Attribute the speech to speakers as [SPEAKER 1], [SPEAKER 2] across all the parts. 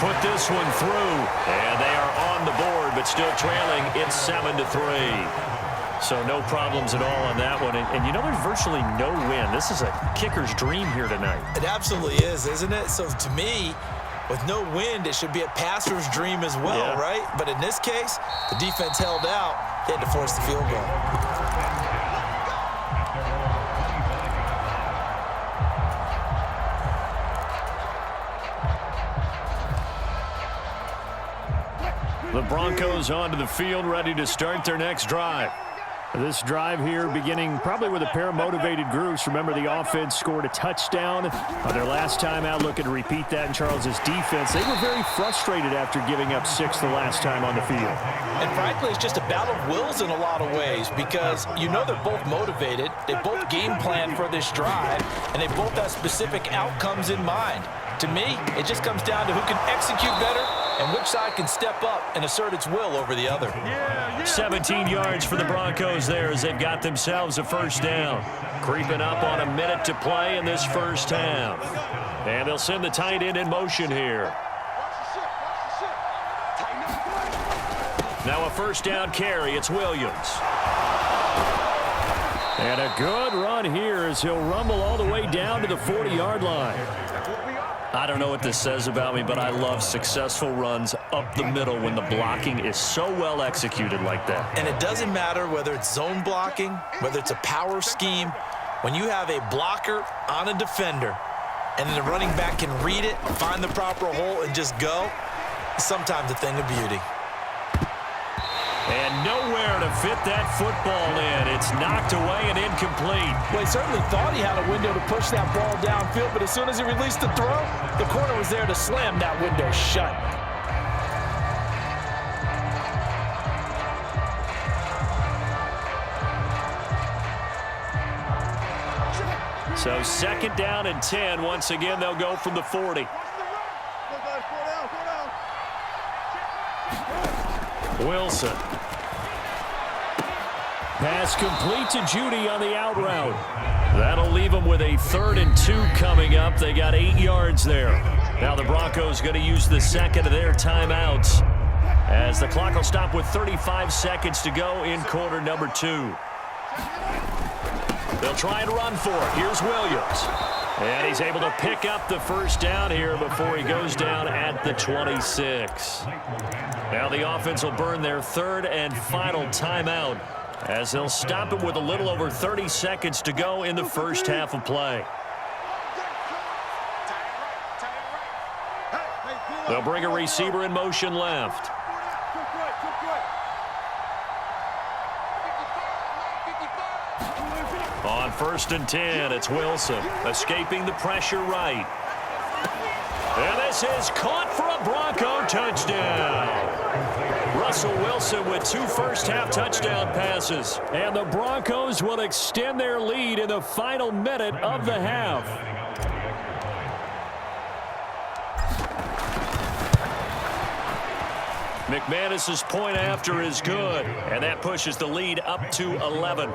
[SPEAKER 1] put this one through. And they are on the board, but still trailing. It's 7-3. So no problems at all on that one. And you know, there's virtually no win. This is a kicker's dream here tonight.
[SPEAKER 2] It absolutely is, isn't it? So to me, with no wind, it should be a passer's dream as well, right? But in this case, the defense held out. They had to force the field goal.
[SPEAKER 1] The Broncos onto the field, ready to start their next drive. This drive here beginning probably with a pair of motivated groups. Remember, the offense scored a touchdown on their last time out, looking to repeat that in Charles's defense. They were very frustrated after giving up 6 the last time on the field.
[SPEAKER 2] And frankly, it's just a battle of wills in a lot of ways because you know they're both motivated. They both game plan for this drive, and they both have specific outcomes in mind. To me, it just comes down to who can execute better and which side can step up and assert its will over the other.
[SPEAKER 1] 17 yards for the Broncos there as they've got themselves a first down. Creeping up on a minute to play in this first half. And they'll send the tight end in motion here. Now a first down carry. It's Williams. And a good run here as he'll rumble all the way down to the 40-yard line. I don't know what this says about me, but I love successful runs up the middle when the blocking is so well executed like that.
[SPEAKER 2] And it doesn't matter whether it's zone blocking, whether it's a power scheme. When you have a blocker on a defender and then the running back can read it, find the proper hole, and just go, it's sometimes a thing of beauty.
[SPEAKER 1] And nowhere to fit that football in. It's knocked away and incomplete.
[SPEAKER 2] Well, he certainly thought he had a window to push that ball downfield, but as soon as he released the throw, the corner was there to slam that window shut.
[SPEAKER 1] So 2nd down and 10. Once again, they'll go from the 40. Wilson. Pass complete to Judy on the out route. That'll leave them with a 3rd and 2 coming up. They got 8 yards there. Now the Broncos going to use the second of their timeouts as the clock will stop with 35 seconds to go in quarter number 2. They'll try and run for it. Here's Williams. And he's able to pick up the first down here before he goes down at the 26. Now the offense will burn their 3rd and final timeout as they'll stop it with a little over 30 seconds to go in the first half of play. They'll bring a receiver in motion left. On 1st and 10, it's Wilson escaping the pressure right. And this is caught for a Bronco touchdown. Russell Wilson with 2 first-half touchdown passes. And the Broncos will extend their lead in the final minute of the half. McManus's point after is good, and that pushes the lead up to 11.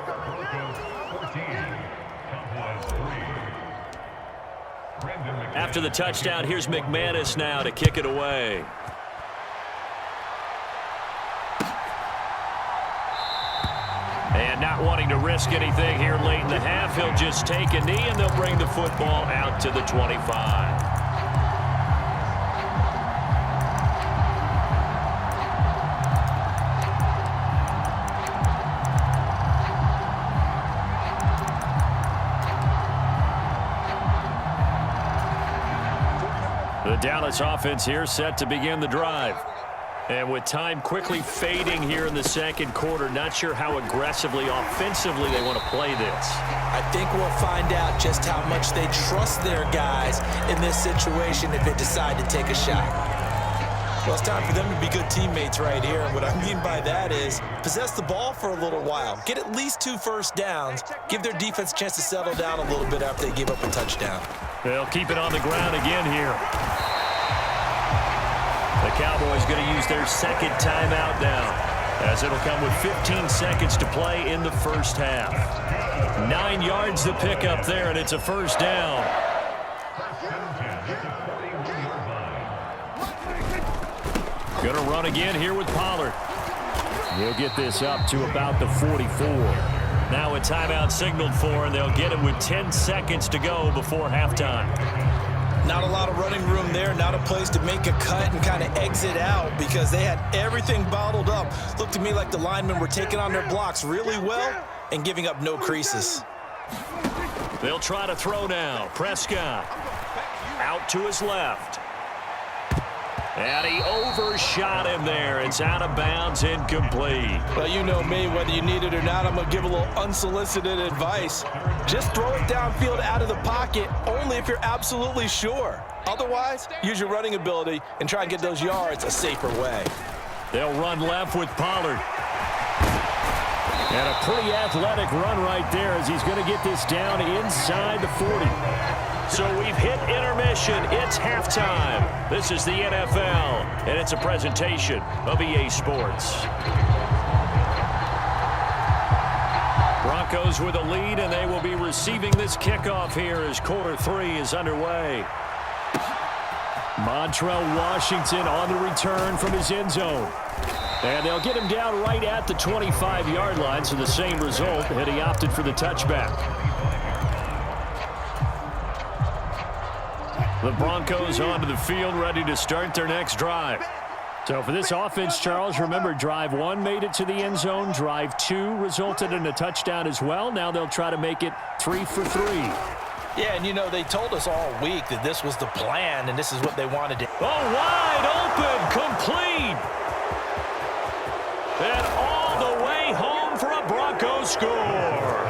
[SPEAKER 1] After the touchdown, here's McManus now to kick it away. And not wanting to risk anything here late in the half, he'll just take a knee, and they'll bring the football out to the 25. The Dallas offense here set to begin the drive. And with time quickly fading here in the second quarter, not sure how aggressively, offensively they want to play this.
[SPEAKER 2] I think we'll find out just how much they trust their guys in this situation if they decide to take a shot. Well, it's time for them to be good teammates right here. And what I mean by that is possess the ball for a little while. Get at least 2 first downs. Give their defense a chance to settle down a little bit after they give up a touchdown.
[SPEAKER 1] They'll keep it on the ground again here. The Cowboys going to use their 2nd timeout now, as it'll come with 15 seconds to play in the first half. 9 yards to pick up there, and it's a first down. Gonna run again here with Pollard. He'll get this up to about the 44. Now a timeout signaled for, and they'll get it with 10 seconds to go before halftime.
[SPEAKER 2] Not a lot of running room there, not a place to make a cut and kind of exit out because they had everything bottled up. Looked to me like the linemen were taking on their blocks really well and giving up no creases.
[SPEAKER 1] They'll try to throw now. Prescott out to his left. And he overshot him there. It's out of bounds, incomplete.
[SPEAKER 2] Well, you know me, whether you need it or not, I'm going to give a little unsolicited advice. Just throw it downfield out of the pocket, only if you're absolutely sure. Otherwise, use your running ability and try and get those yards a safer way.
[SPEAKER 1] They'll run left with Pollard. And a pretty athletic run right there as he's going to get this down inside the 40. So we've hit intermission. It's halftime. This is the NFL, and it's a presentation of EA Sports. Broncos with a lead, and they will be receiving this kickoff here as quarter 3 is underway. Montrell Washington on the return from his end zone. And they'll get him down right at the 25-yard line, so the same result, and he opted for the touchback. The Broncos onto the field, ready to start their next drive. So for this offense, Charles, remember, drive 1 made it to the end zone. Drive 2 resulted in a touchdown as well. Now they'll try to make it 3 for 3.
[SPEAKER 2] Yeah, and you know, they told us all week that this was the plan, and this is what they wanted to.
[SPEAKER 1] Oh, wide open, complete. And all the way home for a Broncos score.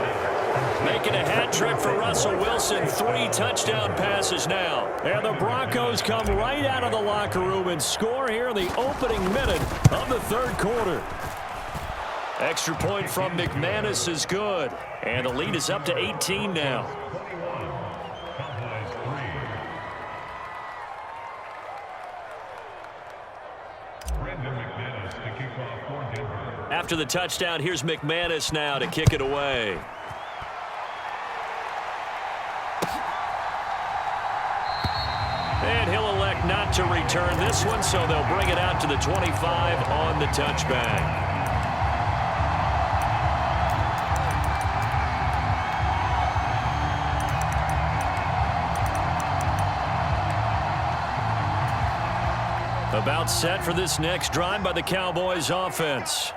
[SPEAKER 1] Making a hat trick for Russell Wilson. 3 touchdown passes now. And the Broncos come right out of the locker room and score here in the opening minute of the third quarter. Extra point from McManus is good. And the lead is up to 18 now. After the touchdown, here's McManus now to kick it away. And he'll elect not to return this one, so they'll bring it out to the 25 on the touchback. About set for this next drive by the Cowboys offense.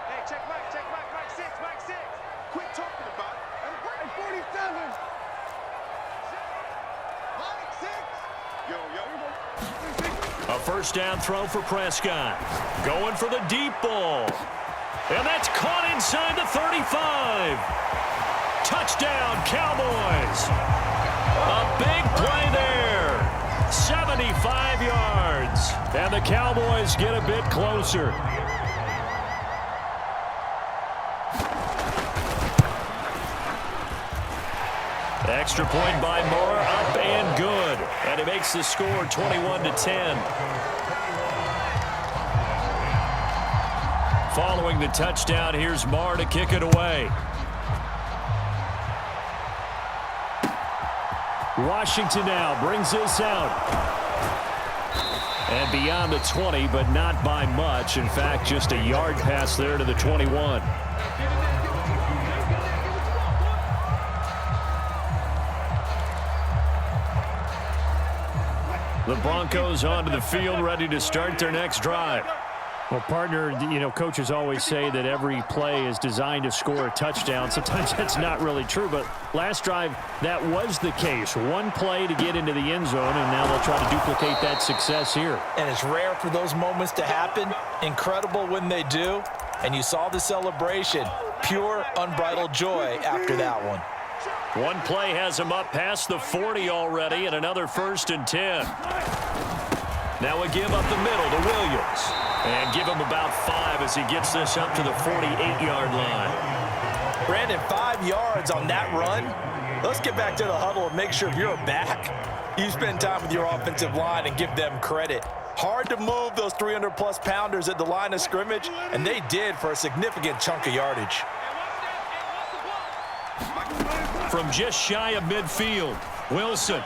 [SPEAKER 3] Hey, check Mike 6. Quit talking about it. And 47. Mike 6. Yo.
[SPEAKER 1] A first down throw for Prescott. Going for the deep ball. And that's caught inside the 35. Touchdown, Cowboys. A big play there. 75 yards. And the Cowboys get a bit closer. Extra point by Moore, up and good. And it makes the score 21-10. Following the touchdown, here's Moore to kick it away. Washington now brings this out. And beyond the 20, but not by much. In fact, just a yard pass there to the 21. The Broncos onto the field, ready to start their next drive. Well, partner, you know, coaches always say that every play is designed to score a touchdown. Sometimes that's not really true, but last drive, that was the case. One play to get into the end zone, and now they'll try to duplicate that success here.
[SPEAKER 2] And it's rare for those moments to happen. Incredible when they do. And you saw the celebration. Pure, unbridled joy after that one.
[SPEAKER 1] One play has him up past the 40 already, and another 1st and 10. Now a give up the middle to Williams. And give him about 5 as he gets this up to the 48-yard line.
[SPEAKER 2] Brandon, 5 yards on that run. Let's get back to the huddle and make sure if you're back, you spend time with your offensive line and give them credit. Hard to move those 300-plus pounders at the line of scrimmage, and they did for a significant chunk of yardage.
[SPEAKER 1] From just shy of midfield, Wilson.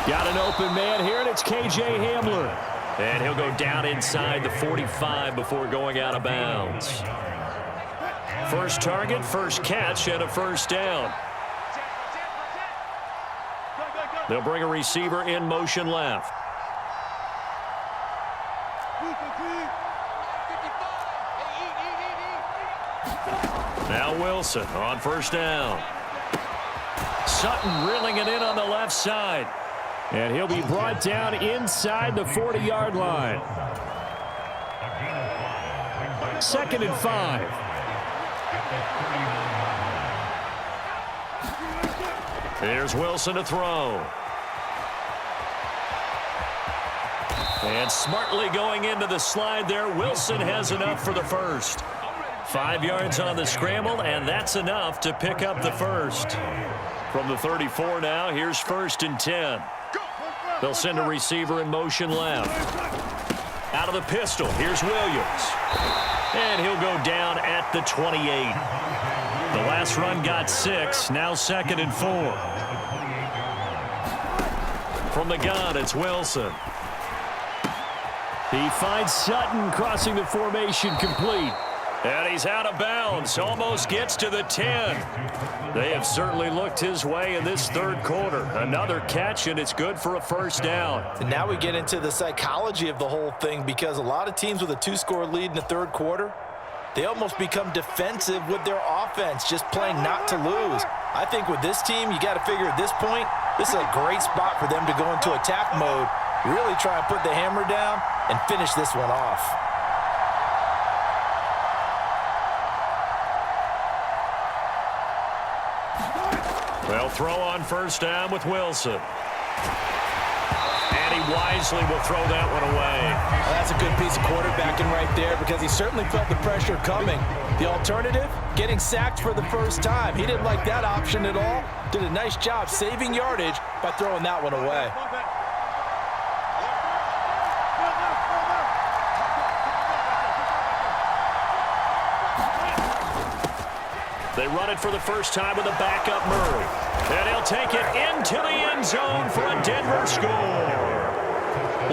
[SPEAKER 1] Got an open man here, and it's K.J. Hamler. And he'll go down inside the 45 before going out of bounds. First target, first catch, and a first down. They'll bring a receiver in motion left. Now Wilson on first down. Sutton reeling it in on the left side.
[SPEAKER 4] And he'll be brought down inside the 40-yard line. 2nd and 5.
[SPEAKER 1] Here's Wilson to throw. And smartly going into the slide there, Wilson has enough for the first. 5 yards on the scramble, and that's enough to pick up the first. From the 34 now, here's 1st and 10. They'll send a receiver in motion left. Out of the pistol, here's Williams. And he'll go down at the 28. The last run got 6, now 2nd and 4. From the gun, it's Wilson.
[SPEAKER 4] He finds Sutton crossing the formation complete.
[SPEAKER 1] And he's out of bounds, almost gets to the 10. They have certainly looked his way in this third quarter. Another catch, and it's good for a first down.
[SPEAKER 2] And now we get into the psychology of the whole thing, because a lot of teams with a 2-score lead in the third quarter, they almost become defensive with their offense, just playing not to lose. I think with this team, you got to figure at this point, this is a great spot for them to go into attack mode, really try and put the hammer down and finish this one off.
[SPEAKER 1] They'll throw on first down with Wilson. And he wisely will throw that one away.
[SPEAKER 2] Well, that's a good piece of quarterbacking right there, because he certainly felt the pressure coming. The alternative, getting sacked for the first time. He didn't like that option at all. Did a nice job saving yardage by throwing that one away.
[SPEAKER 1] They run it for the first time with a backup Murray. And he'll take it into the end zone for a Denver score.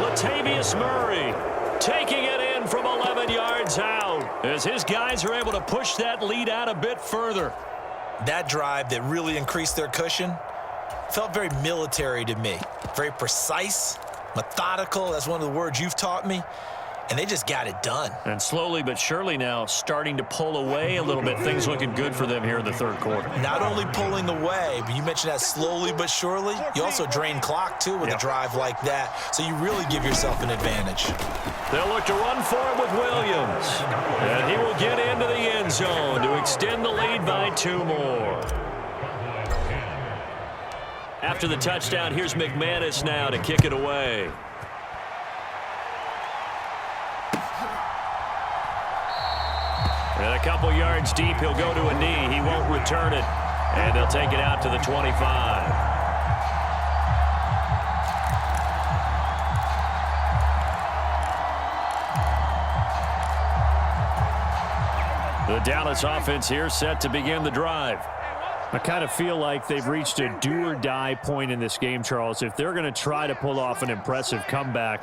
[SPEAKER 1] Latavius Murray taking it in from 11 yards out as his guys are able to push that lead out a bit further.
[SPEAKER 2] That drive that really increased their cushion felt very military to me. Very precise, methodical. That's one of the words you've taught me. And they just got it done.
[SPEAKER 1] And slowly but surely now starting to pull away a little bit. Things looking good for them here in the third quarter.
[SPEAKER 2] Not only pulling away, but you mentioned that slowly but surely. You also drain clock, too, with a drive like that. So you really give yourself an advantage.
[SPEAKER 1] They'll look to run for it with Williams. And he will get into the end zone to extend the lead by 2 more. After the touchdown, here's McManus now to kick it away. And a couple yards deep, he'll go to a knee. He won't return it. And they'll take it out to the 25. The Dallas offense here set to begin the drive.
[SPEAKER 4] I kind of feel like they've reached a do-or-die point in this game, Charles. If they're going to try to pull off an impressive comeback,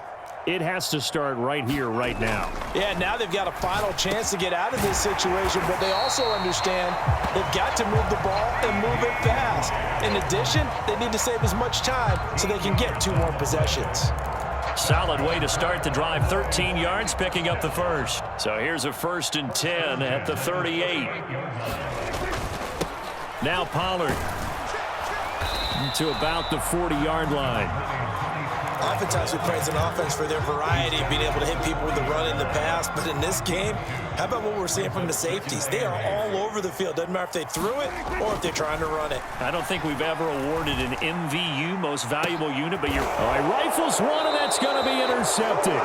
[SPEAKER 4] it has to start right here, right now.
[SPEAKER 2] Yeah, now they've got a final chance to get out of this situation, but they also understand they've got to move the ball and move it fast. In addition, they need to save as much time so they can get 2 more possessions.
[SPEAKER 1] Solid way to start the drive. 13 yards, picking up the first. So here's a 1st and 10 at the 38. Now Pollard to about the 40-yard line.
[SPEAKER 2] Oftentimes we praise an offense for their variety, being able to hit people with the run in the pass. But in this game, how about what we're seeing from the safeties? They are all over the field. Doesn't matter if they threw it or if they're trying to run it.
[SPEAKER 4] I don't think we've ever awarded an MVU, most valuable unit, but all right, rifles one, and that's going to be intercepted.